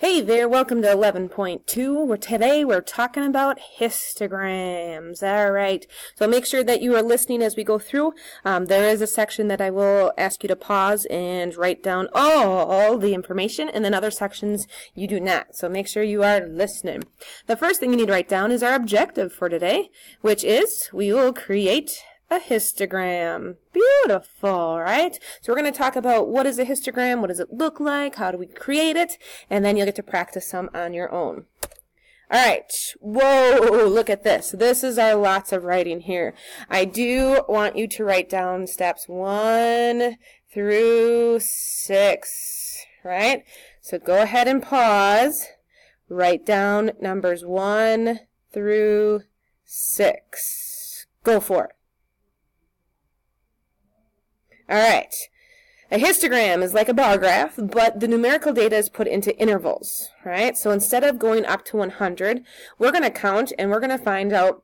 Hey there, welcome to 11.2, where today we're talking about histograms. Alright, so make sure that you are listening as we go through. There is a section that I will ask you to pause and write down all the information, and then other sections you do not. So make sure you are listening. The first thing you need to write down is our objective for today, which is we will create a histogram. Beautiful, right? So we're going to talk about what is a histogram, what does it look like, how do we create it, and then you'll get to practice some on your own. All right. Whoa, look at this. This is our lots of writing here. I do want you to write down steps 1 through 6, right? So go ahead and pause. Write down numbers 1 through 6. Go for it. All right, a histogram is like a bar graph, but the numerical data is put into intervals, right? So instead of going up to 100, we're going to count and we're going to find out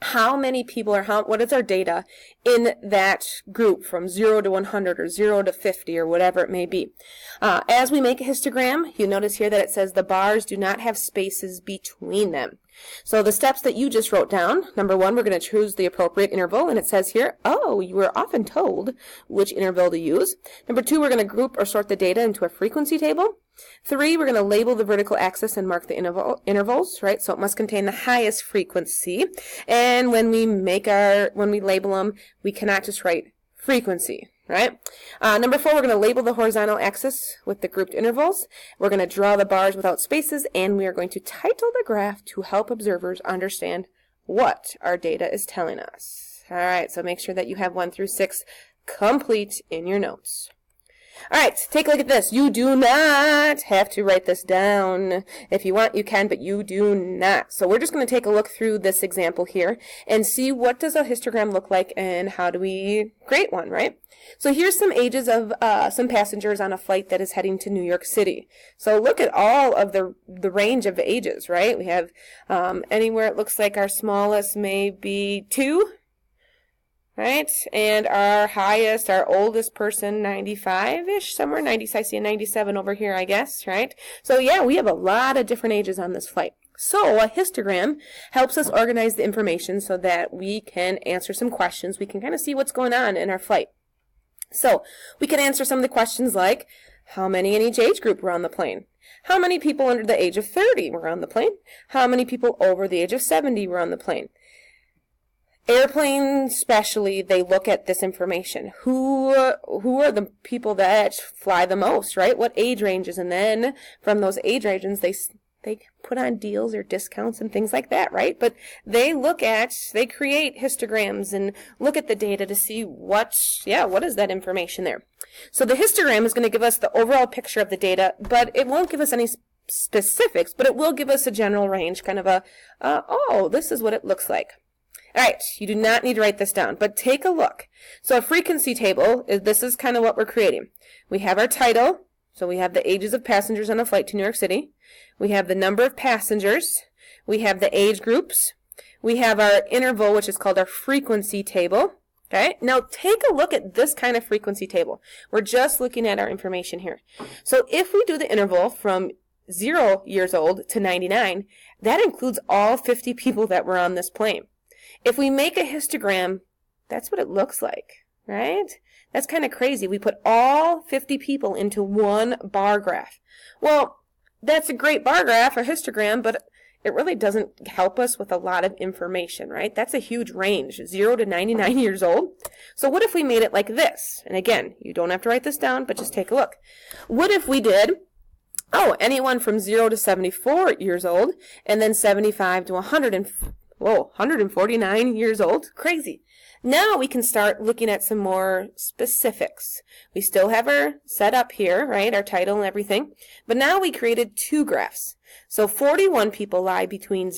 how many people or what is our data in that group from 0 to 100 or 0 to 50 or whatever it may be. As we make a histogram, you notice here that it says the bars do not have spaces between them. So the steps that you just wrote down, number 1, we're going to choose the appropriate interval, and it says here, oh, you were often told which interval to use. Number 2, we're going to group or sort the data into a frequency table. 3, we're going to label the vertical axis and mark the intervals, right? So it must contain the highest frequency. And when we label them, we cannot just write frequency, right? Number 4, we're going to label the horizontal axis with the grouped intervals. We're going to draw the bars without spaces, and we are going to title the graph to help observers understand what our data is telling us. All right, so make sure that you have 1 through 6 complete in your notes. All right, take a look at this. You do not have to write this down. If you want, you can, but you do not. So we're just going to take a look through this example here and see what does a histogram look like and how do we create one, right? So here's some ages of some passengers on a flight that is heading to New York City. So look at all of the range of ages, right? We have anywhere it looks like our smallest may be 2. Right, and our highest, our oldest person, 95-ish, somewhere, 90, I see a 97 over here, I guess, right? So yeah, we have a lot of different ages on this flight. So a histogram helps us organize the information so that we can answer some questions. We can kind of see what's going on in our flight. So we can answer some of the questions like, how many in each age group were on the plane? How many people under the age of 30 were on the plane? How many people over the age of 70 were on the plane? Airplanes, especially, they look at this information. Who are the people that fly the most, right? What age ranges? And then from those age ranges, they put on deals or discounts and things like that, right? But they create histograms and look at the data to see what is that information there. So the histogram is going to give us the overall picture of the data, but it won't give us any specifics, but it will give us a general range, kind of oh, this is what it looks like. All right, you do not need to write this down, but take a look. So a frequency table, this is kind of what we're creating. We have our title, so we have the ages of passengers on a flight to New York City. We have the number of passengers. We have the age groups. We have our interval, which is called our frequency table. Okay, now take a look at this kind of frequency table. We're just looking at our information here. So if we do the interval from 0 years old to 99, that includes all 50 people that were on this plane. If we make a histogram, that's what it looks like, right? That's kind of crazy. We put all 50 people into one bar graph. Well, that's a great bar graph or histogram, but it really doesn't help us with a lot of information, right? That's a huge range, 0 to 99 years old. So what if we made it like this? And again, you don't have to write this down, but just take a look. What if we did, anyone from 0 to 74 years old, and then 75 to 149 years old? Crazy. Now we can start looking at some more specifics. We still have our setup here, right, our title and everything, but now we created 2 graphs. So 41 people lie between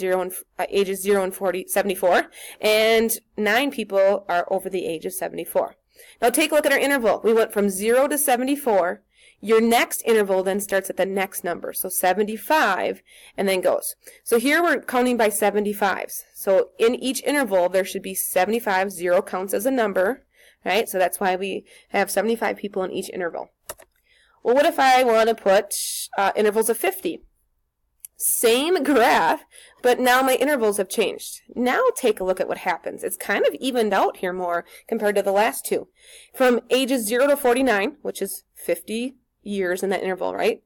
ages 0 and 74, and 9 people are over the age of 74. Now take a look at our interval. We went from 0 to 74. Your next interval then starts at the next number, so 75, and then goes. So here we're counting by 75s. So in each interval, there should be 75. 0 counts as a number, right? So that's why we have 75 people in each interval. Well, what if I want to put intervals of 50? Same graph, but now my intervals have changed. Now take a look at what happens. It's kind of evened out here more compared to the last two. From ages 0 to 49, which is 50 years in that interval, right?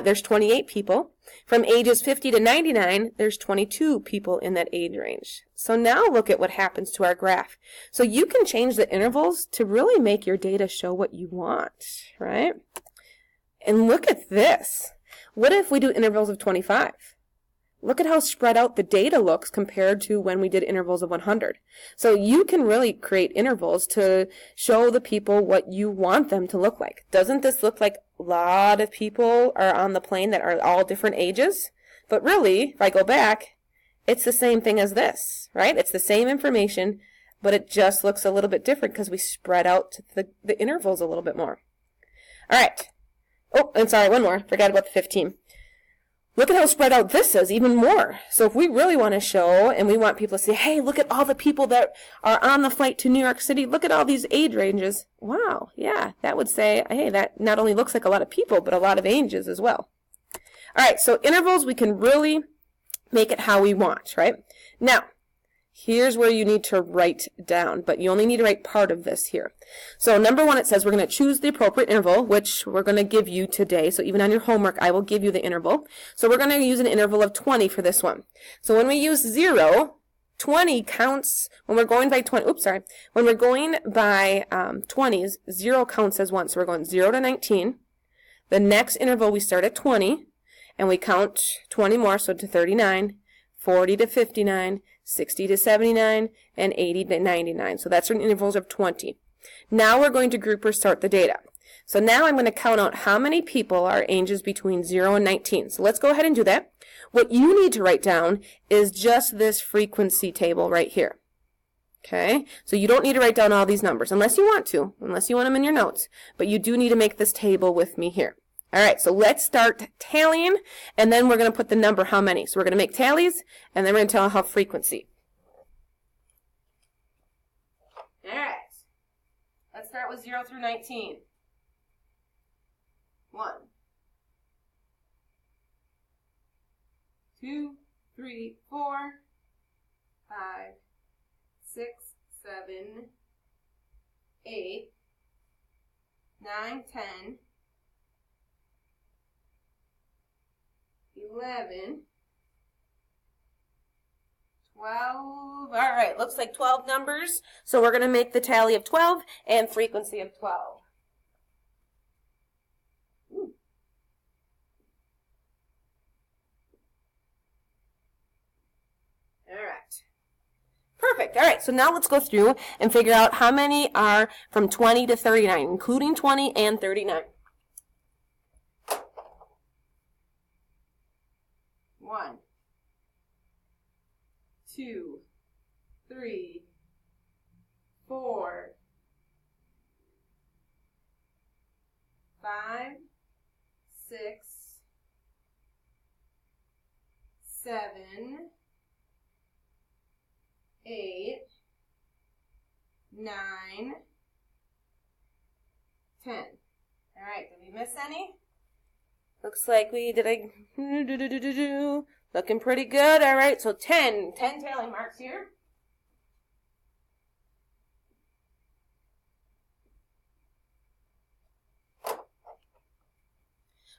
There's 28 people. From ages 50 to 99, there's 22 people in that age range. So now look at what happens to our graph. So you can change the intervals to really make your data show what you want, right? And look at this. What if we do intervals of 25? Look at how spread out the data looks compared to when we did intervals of 100. So you can really create intervals to show the people what you want them to look like. Doesn't this look like a lot of people are on the plane that are all different ages? But really, if I go back, it's the same thing as this, right? It's the same information, but it just looks a little bit different because we spread out the intervals a little bit more. All right. Oh, and sorry, one more. Forgot about the 15. Look at how spread out this is, even more. So if we really want to show, and we want people to say, hey, look at all the people that are on the flight to New York City. Look at all these age ranges. Wow, yeah, that would say, hey, that not only looks like a lot of people, but a lot of ages as well. All right, so intervals, we can really make it how we want, right? Now, here's where you need to write down, but you only need to write part of this here. So number one, it says we're going to choose the appropriate interval, which we're going to give you today. So even on your homework, I will give you the interval. So we're going to use an interval of 20 for this one. So when we use 0, 20 counts, when we're going by 20, when we're going by 20s, 0 counts as 1. So we're going 0 to 19. The next interval, we start at 20, and we count 20 more, so to 39, 40 to 59, 60 to 79, and 80 to 99. So that's our intervals of 20. Now we're going to group or sort the data. So now I'm going to count out how many people are ages between 0 and 19. So let's go ahead and do that. What you need to write down is just this frequency table right here. Okay? So you don't need to write down all these numbers unless you want them in your notes. But you do need to make this table with me here. All right, so let's start tallying, and then we're going to put the number how many. So we're going to make tallies, and then we're going to tell how frequency. All right, let's start with 0 through 19. 1, 2, 3, 4, 5, 6, 7, 8, 9, 10, 11, 12. All right, looks like 12 numbers. So we're going to make the tally of 12 and frequency of 12. Ooh. All right. Perfect. All right, so now let's go through and figure out how many are from 20 to 39, including 20 and 39. 1, 2, 3, 4, 5, 6, 7, 8, 9, 10. All right, did we miss any? Looks like we did looking pretty good. All right, so 10 tally marks here.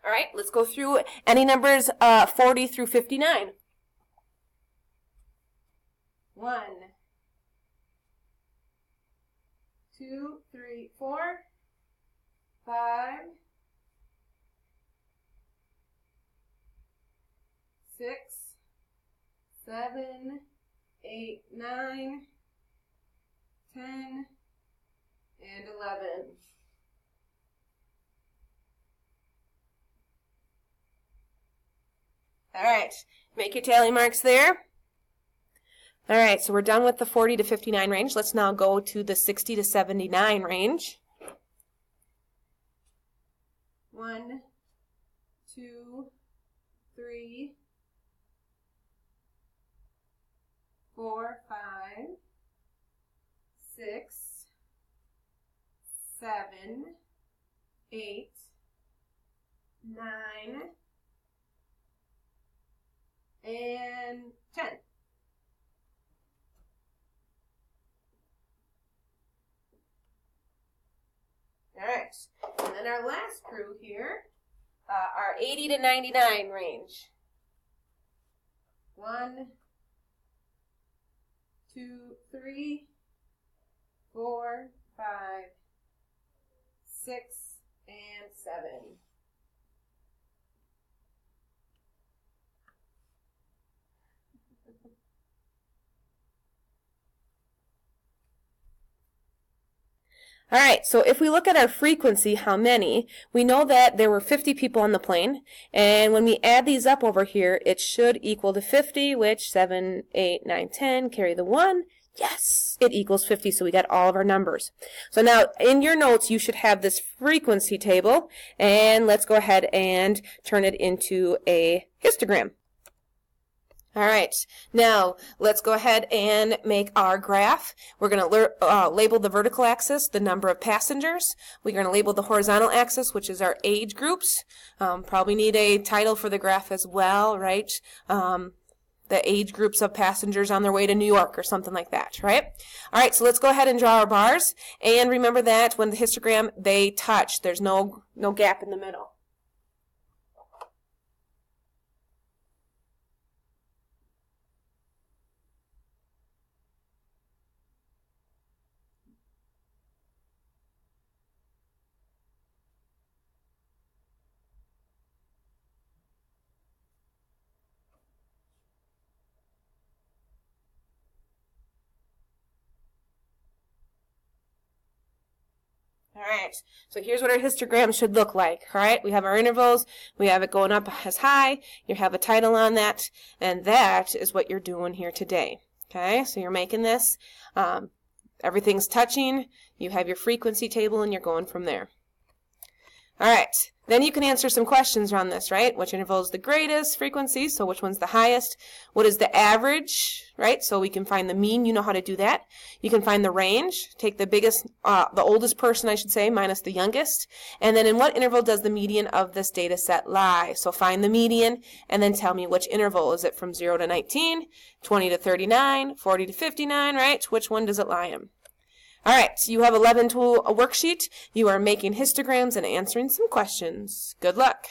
All right, let's go through any numbers 40 through 59. 1, 2, 3, 4, 5, 6, 7, 8, 9, 10, and 11. All right, make your tally marks there. All right, so we're done with the 40 to 59 range. Let's now go to the 60 to 79 range. 1, 2, 3, 4, 5, 6, 7, 8, 9, and 10. All right, and then our last crew here, our 80 to 99 range. 1, 2, 3, 4, 5, 6, and 7. All right, so if we look at our frequency, how many, we know that there were 50 people on the plane, and when we add these up over here, it should equal to 50, which 7, 8, 9, 10, carry the 1. Yes, it equals 50, so we got all of our numbers. So now, in your notes, you should have this frequency table, and let's go ahead and turn it into a histogram. All right, now let's go ahead and make our graph. We're going to label the vertical axis, the number of passengers. We're going to label the horizontal axis, which is our age groups. Probably need a title for the graph as well, right? The age groups of passengers on their way to New York or something like that, right? All right, so let's go ahead and draw our bars. And remember that when the histogram, they touch. There's no gap in the middle. All right, so here's what our histogram should look like. All right, we have our intervals, we have it going up as high, you have a title on that, and that is what you're doing here today. Okay, so you're making this, everything's touching, you have your frequency table, and you're going from there. All right, then you can answer some questions around this, right? Which interval is the greatest frequency, so which one's the highest? What is the average, right? So we can find the mean, you know how to do that. You can find the range, take the biggest, the oldest person, I should say, minus the youngest. And then in what interval does the median of this data set lie? So find the median, and then tell me which interval. Is it from 0 to 19, 20 to 39, 40 to 59, right? Which one does it lie in? All right, you have 11 to a worksheet. You are making histograms and answering some questions. Good luck.